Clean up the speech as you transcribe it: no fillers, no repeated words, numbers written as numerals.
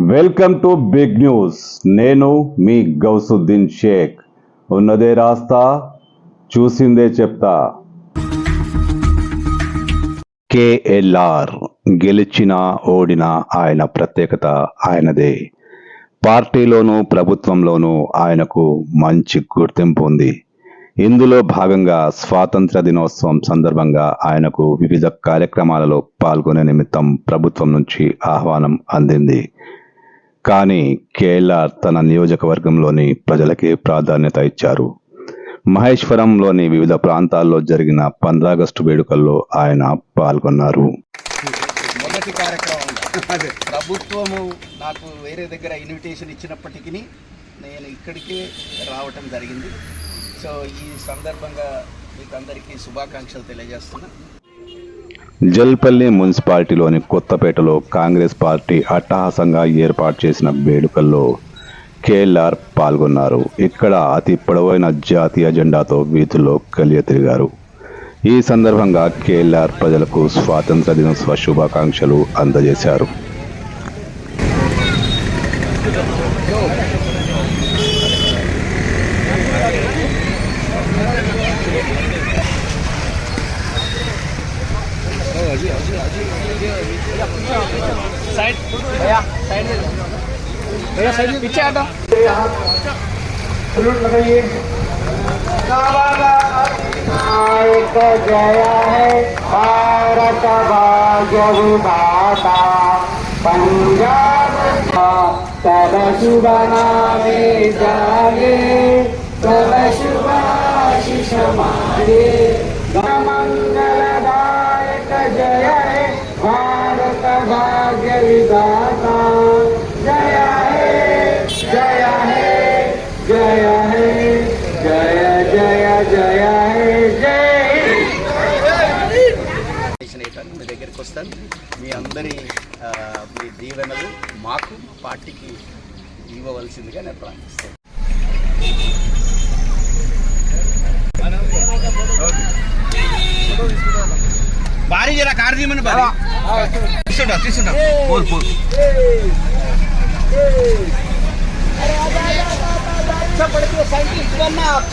Welcome to big news. నేను మీ గౌసుద్దీన్ షేక్. ఉన్నదే రాస్తా, చూసిందే చెప్తా. కేఎల్ఆర్ గెలిచినా ఓడినా ఆయన ప్రత్యేకత ఆయనదే. పార్టీలోనూ ప్రభుత్వంలోనూ ఆయనకు మంచి గుర్తింపు ఉంది. ఇందులో భాగంగా స్వాతంత్ర దినోత్సవం సందర్భంగా ఆయనకు వివిధ కార్యక్రమాలలో పాల్గొనే నిమిత్తం ప్రభుత్వం నుంచి ఆహ్వానం అందింది. కానీ కేఎల్ఆర్ తన నియోజకవర్గంలోని ప్రజలకే ప్రాధాన్యత ఇచ్చారు. మహేశ్వరంలోని వివిధ ప్రాంతాల్లో జరిగిన 15 ఆగస్టు వేడుకల్లో ఆయన పాల్గొన్నారు. మొదటి కార్యక్రమం ప్రభుత్వము నాకు వేరే దగ్గర ఇన్విటేషన్ ఇచ్చినప్పటికీ నేను ఇక్కడికే రావటం జరిగింది. సో ఈ సందర్భంగా మీకు అందరికీ శుభాకాంక్షలు తెలియజేస్తున్నా. జల్పల్లి మున్సిపాలిటీలోని కొత్తపేటలో కాంగ్రెస్ పార్టీ అట్టహాసంగా ఏర్పాటు చేసిన వేడుకల్లో కేఎల్ఆర్ పాల్గొన్నారు. ఇక్కడ అతి పొడవైన జాతీయ జెండాతో వీధుల్లో కలియ తిరిగారు. ఈ సందర్భంగా కేఎల్ఆర్ ప్రజలకు స్వాతంత్ర దినోత్సవ శుభాకాంక్షలు అందజేశారు. पीछे हटो। जय है भारत भाग्य विधाता पंजाब तब शुभ नामे जागे तब शुभाशिष मागे मंगलदायक जय है भारत भाग्य विधाता जय है जय है जय है जय जय जय है जय. మీ దగ్గరికి వస్తాను. మీ అందరి మీ దీవెనలు మాకు పార్టీకి ఇవ్వవలసిందిగా నేను ప్రార్థిస్తాను. భారీ జరా కారు తీయమని భారీ తీసుకుంటా పోల్ పోల్ अच्छा पढ़ के साइंटिस्ट बनना आप.